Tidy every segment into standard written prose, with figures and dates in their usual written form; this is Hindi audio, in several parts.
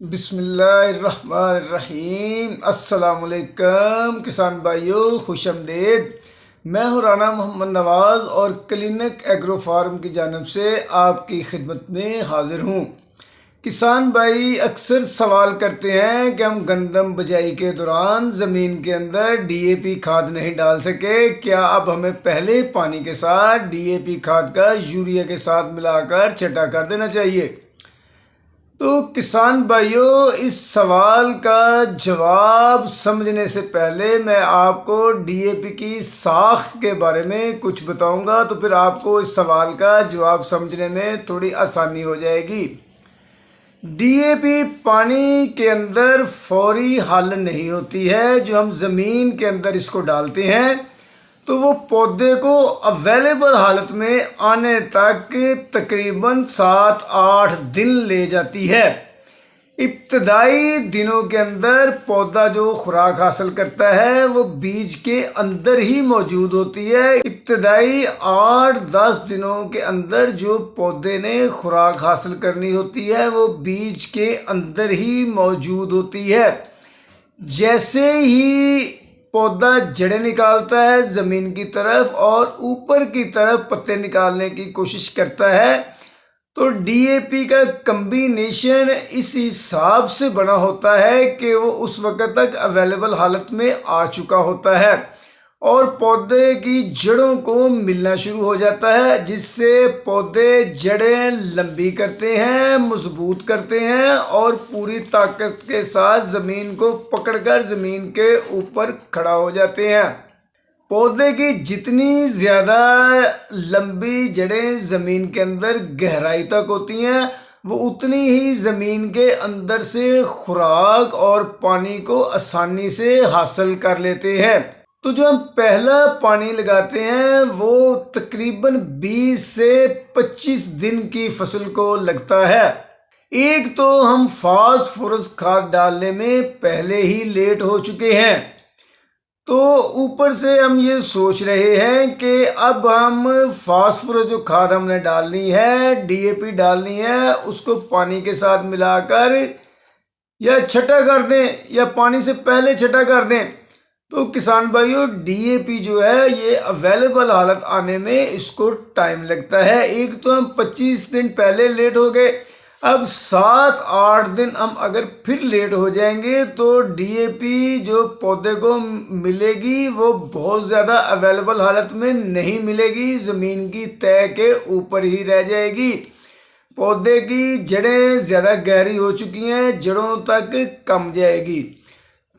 बिस्मिल्लाहिर्रहमानिर्रहीम। अस्सलामुअलैकुम किसान भाइयों, खुशआमदीद। मैं हूँ राना मोहम्मद नवाज़ और क्लिनिक एग्रो फार्म की जानिब से आपकी खिदमत में हाजिर हूँ। किसान भाई अक्सर सवाल करते हैं कि हम गंदम बिजाई के दौरान ज़मीन के अंदर डीएपी खाद नहीं डाल सके, क्या अब हमें पहले पानी के साथ डीएपी खाद का यूरिया के साथ मिलाकर छटा कर देना चाहिए। तो किसान भाइयों, इस सवाल का जवाब समझने से पहले मैं आपको डीएपी की साख्त के बारे में कुछ बताऊंगा, तो फिर आपको इस सवाल का जवाब समझने में थोड़ी आसानी हो जाएगी। डीएपी पानी के अंदर फौरी हल नहीं होती है। जो हम ज़मीन के अंदर इसको डालते हैं तो वो पौधे को अवेलेबल हालत में आने तक तकरीबन 7-8 दिन ले जाती है। इब्तदाई दिनों के अंदर पौधा जो खुराक हासिल करता है वो बीज के अंदर ही मौजूद होती है। इब्तदाई 8-10 दिनों के अंदर जो पौधे ने खुराक हासिल करनी होती है वो बीज के अंदर ही मौजूद होती है। जैसे ही पौधा जड़ें निकालता है ज़मीन की तरफ और ऊपर की तरफ पत्ते निकालने की कोशिश करता है, तो डीएपी का कम्बिनेशन इस हिसाब से बना होता है कि वो उस वक्त तक अवेलेबल हालत में आ चुका होता है और पौधे की जड़ों को मिलना शुरू हो जाता है, जिससे पौधे जड़ें लंबी करते हैं, मजबूत करते हैं और पूरी ताकत के साथ ज़मीन को पकड़कर ज़मीन के ऊपर खड़ा हो जाते हैं। पौधे की जितनी ज़्यादा लंबी जड़ें ज़मीन के अंदर गहराई तक होती हैं, वो उतनी ही ज़मीन के अंदर से खुराक और पानी को आसानी से हासिल कर लेते हैं। तो जो हम पहला पानी लगाते हैं वो तकरीबन 20 से 25 दिन की फसल को लगता है। एक तो हम फास्फोरस खाद डालने में पहले ही लेट हो चुके हैं, तो ऊपर से हम ये सोच रहे हैं कि अब हम फास्फोरस जो खाद हमने डालनी है, डीएपी डालनी है, उसको पानी के साथ मिलाकर या छटा कर दें या पानी से पहले छटा कर दें। तो किसान भाइयों, डीएपी जो है ये अवेलेबल हालत आने में इसको टाइम लगता है। एक तो हम 25 दिन पहले लेट हो गए, अब 7-8 दिन हम अगर फिर लेट हो जाएंगे तो डीएपी जो पौधे को मिलेगी वो बहुत ज़्यादा अवेलेबल हालत में नहीं मिलेगी, ज़मीन की तह के ऊपर ही रह जाएगी। पौधे की जड़ें ज़्यादा गहरी हो चुकी हैं, जड़ों तक कम जाएगी।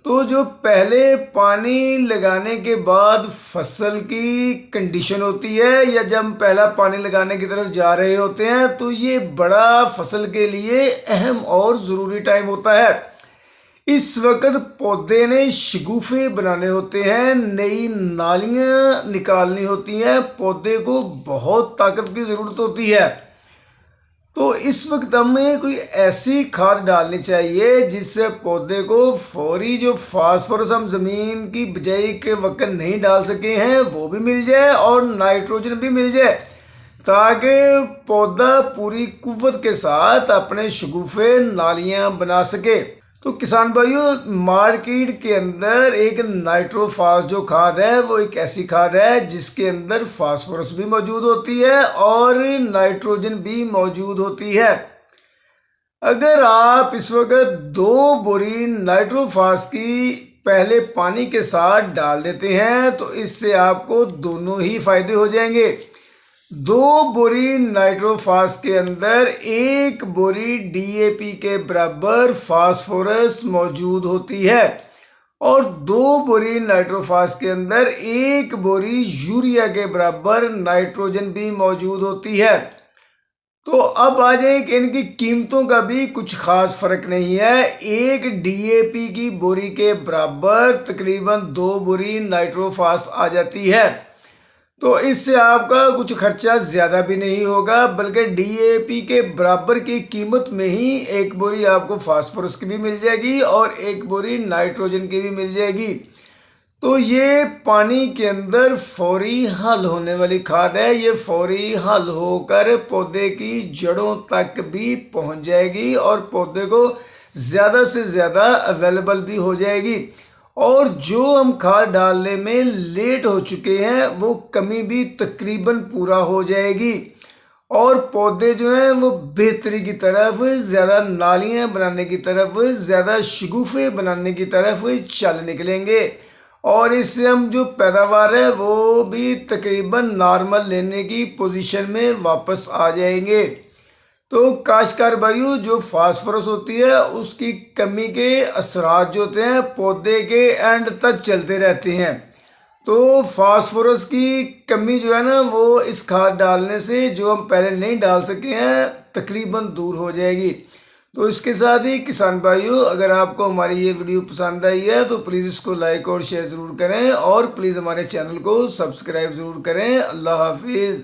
तो जो पहले पानी लगाने के बाद फसल की कंडीशन होती है या जब हम पहला पानी लगाने की तरफ जा रहे होते हैं, तो ये बड़ा फसल के लिए अहम और ज़रूरी टाइम होता है। इस वक्त पौधे ने शगुफे बनाने होते हैं, नई नालियाँ निकालनी होती हैं, पौधे को बहुत ताकत की ज़रूरत होती है। तो इस वक्त हमें कोई ऐसी खाद डालनी चाहिए जिससे पौधे को फौरी जो फास्फोरस हम ज़मीन की बिजाई के वक्त नहीं डाल सके हैं वो भी मिल जाए और नाइट्रोजन भी मिल जाए, ताकि पौधा पूरी कुव्वत के साथ अपने शगुफे नालियाँ बना सके। तो किसान भाइयों, मार्केट के अंदर एक नाइट्रोफास जो खाद है वो एक ऐसी खाद है जिसके अंदर फास्फोरस भी मौजूद होती है और नाइट्रोजन भी मौजूद होती है। अगर आप इस वक्त 2 बोरी नाइट्रोफास की पहले पानी के साथ डाल देते हैं तो इससे आपको दोनों ही फायदे हो जाएंगे। 2 बोरी नाइट्रोफास के अंदर 1 बोरी डीएपी के बराबर फास्फोरस मौजूद होती है और 2 बोरी नाइट्रोफास के अंदर 1 बोरी यूरिया के बराबर नाइट्रोजन भी मौजूद होती है। तो अब आ जाए कि इनकी कीमतों का भी कुछ खास फर्क नहीं है। एक डीएपी की बोरी के बराबर तकरीबन 2 बोरी नाइट्रोफास आ जाती है, तो इससे आपका कुछ खर्चा ज़्यादा भी नहीं होगा, बल्कि डीएपी के बराबर की कीमत में ही 1 बोरी आपको फास्फोरस की भी मिल जाएगी और 1 बोरी नाइट्रोजन की भी मिल जाएगी। तो ये पानी के अंदर फौरी हल होने वाली खाद है। ये फौरी हल होकर पौधे की जड़ों तक भी पहुंच जाएगी और पौधे को ज़्यादा से ज़्यादा अवेलेबल भी हो जाएगी। और जो हम खाद डालने में लेट हो चुके हैं वो कमी भी तकरीबन पूरा हो जाएगी और पौधे जो हैं वो बेहतरी की तरफ, ज़्यादा नालियाँ बनाने की तरफ, ज़्यादा शगुफ़े बनाने की तरफ चल निकलेंगे और इससे हम जो पैदावार है वो भी तकरीबन नॉर्मल लेने की पोजीशन में वापस आ जाएंगे। तो काश्तकार भाइयों, जो फास्फोरस होती है उसकी कमी के असरात जो होते हैं पौधे के एंड तक चलते रहते हैं। तो फास्फोरस की कमी जो है ना वो इस खाद डालने से, जो हम पहले नहीं डाल सके हैं, तकरीबन दूर हो जाएगी। तो इसके साथ ही किसान भाइयों, अगर आपको हमारी ये वीडियो पसंद आई है तो प्लीज़ इसको लाइक और शेयर ज़रूर करें और प्लीज़ हमारे चैनल को सब्सक्राइब ज़रूर करें। अल्लाह हाफिज़।